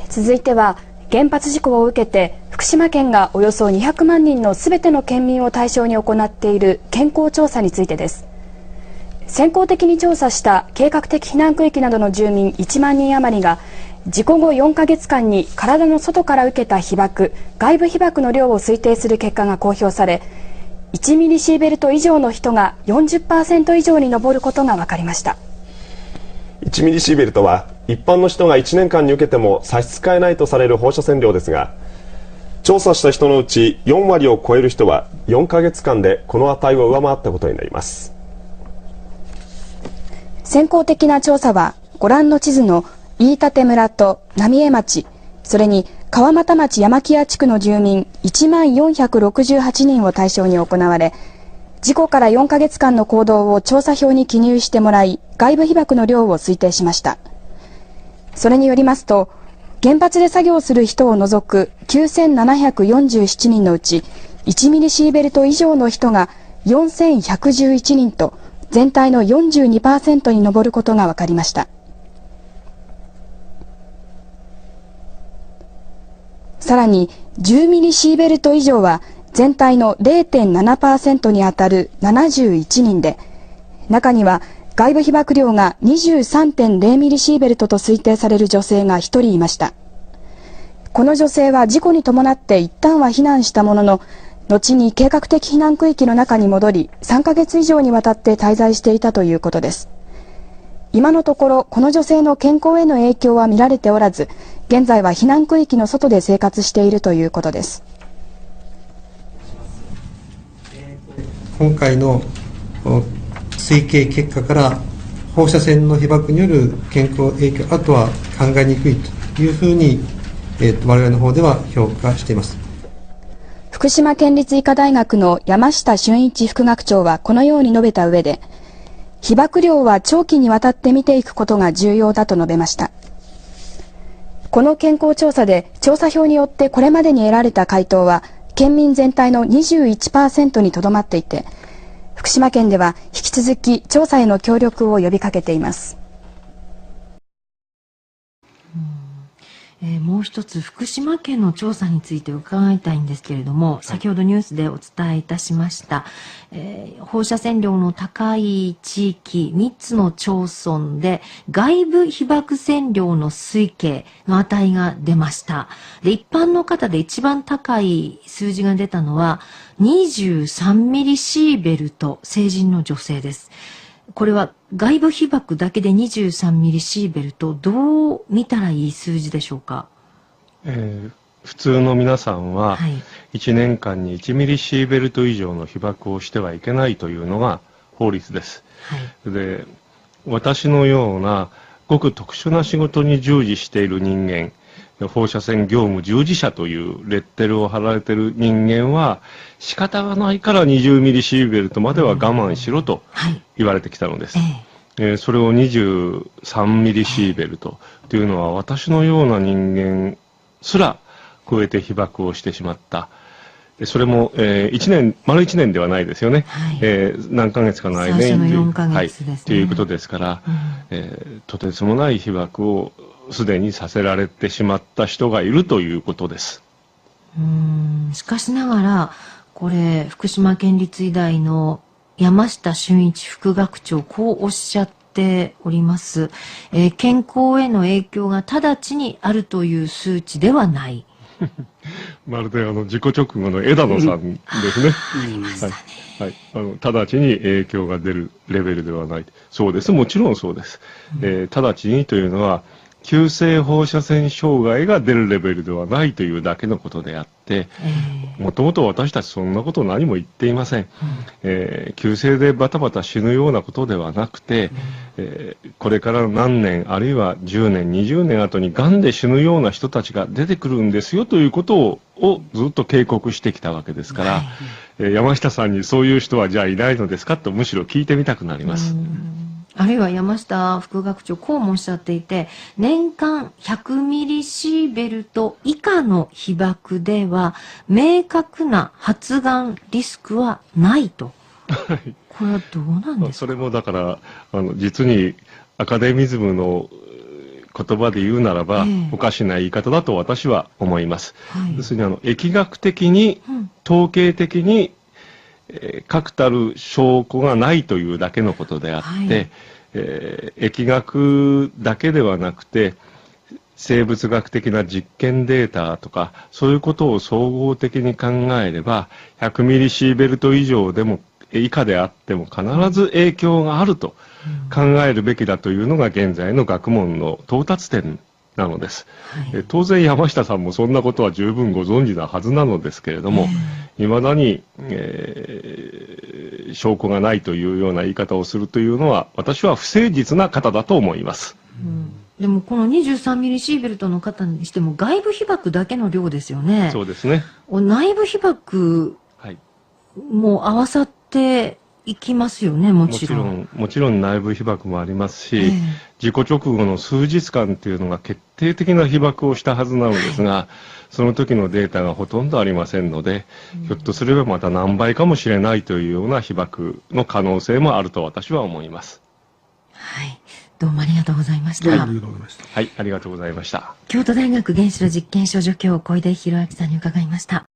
続いては原発事故を受けて福島県がおよそ200万人のすべての県民を対象に行っている健康調査についてです。先行的に調査した計画的避難区域などの住民1万人余りが事故後4ヶ月間に体の外から受けた被曝、外部被曝の量を推定する結果が公表され、1ミリシーベルト以上の人が 40% 以上に上ることが分かりました。1ミリシーベルトは一般の人が1年間に受けても差し支えないとされる放射線量ですが、調査した人のうち4割を超える人は4ヶ月間でこの値を上回ったことになります。先行的な調査はご覧の地図の飯舘村と浪江町、それに川俣町山木屋地区の住民1万468人を対象に行われ、事故から4ヶ月間の行動を調査票に記入してもらい、外部被曝の量を推定しました。それによりますと、原発で作業する人を除く9747人のうち1ミリシーベルト以上の人が4111人と、全体の 42% に上ることが分かりました。さらに10ミリシーベルト以上は全体の 0.7% にあたる71人で、中には外部被曝量が 23.0 ミリシーベルトと推定される女性が1人いました。この女性は事故に伴って一旦は避難したものの、後に計画的避難区域の中に戻り、3ヶ月以上にわたって滞在していたということです。今のところこの女性の健康への影響は見られておらず、現在は避難区域の外で生活しているということです。今回の推計結果から放射線の被曝による健康影響、あとは考えにくいというふうに、我々の方では評価しています。福島県立医科大学の山下俊一副学長はこのように述べた上で、被曝量は長期にわたって見ていくことが重要だと述べました。この健康調査で調査票によってこれまでに得られた回答は県民全体の 21% にとどまっていて、福島県では引き続き調査への協力を呼びかけています。もう一つ福島県の調査について伺いたいんですけれども、先ほどニュースでお伝えいたしました、放射線量の高い地域3つの町村で外部被曝線量の推計の値が出ました。で、一般の方で一番高い数字が出たのは23ミリシーベルト、成人の女性です。これは外部被曝だけで23ミリシーベルト、どう見たらいい数字でしょうか。普通の皆さんは1年間に1ミリシーベルト以上の被曝をしてはいけないというのが法律です。で、私のようなごく特殊な仕事に従事している人間、放射線業務従事者というレッテルを貼られている人間は仕方がないから20ミリシーベルトまでは我慢しろと言われてきたのです。それを23ミリシーベルトというのは私のような人間すら超えて被曝をしてしまった。それも、丸1年ではないですよね。何ヶ月かの間にということですから、とてつもない被曝をすでにさせられてしまった人がいるということです。しかしながらこれ福島県立医大の山下俊一副学長、こうおっしゃっております。健康への影響が直ちにあるという数値ではない。まるで自己直後の枝野さんですね。直ちに影響が出るレベルではない。そうです、もちろんそうです。直ちにというのは急性放射線障害が出るレベルではないというだけのことであって、もともと私たちそんなこと何も言っていません。急性でバタバタ死ぬようなことではなくて、これから何年あるいは10年20年後にがんで死ぬような人たちが出てくるんですよということをずっと警告してきたわけですから、山下さんにそういう人はじゃあいないのですかとむしろ聞いてみたくなります。あるいは山下副学長、こうもおっしゃっていて、年間100ミリシーベルト以下の被曝では明確な発がんリスクはないと。これはどうなんですか。それもだから実にアカデミズムの言葉で言うならば、ええおかしな言い方だと私は思います。はい要するに疫学的に、統計的に、確たる証拠がないというだけのことであって、はい疫学だけではなくて生物学的な実験データとかそういうことを総合的に考えれば100ミリシーベルト以上でも以下であっても必ず影響があると考えるべきだというのが現在の学問の到達点なのです。はい当然山下さんもそんなことは十分ご存知なはずなのですけれども、未だに、証拠がないというような言い方をするというのは私は不誠実な方だと思います。でもこの23ミリシーベルトの方にしても外部被曝だけの量ですよね。そうですね。内部被曝はい。も合わさっていきますよね、もちろん。もちろん内部被曝もありますし、事故直後の数日間っていうのが決定的な被曝をしたはずなのですが、その時のデータがほとんどありませんので、ひょっとすればまた何倍かもしれないというような被曝の可能性もあると私は思います。はい。どうもありがとうございました。どうもありがとうございました。はい、ありがとうございました。京都大学原子炉実験所助教小出弘明さんに伺いました。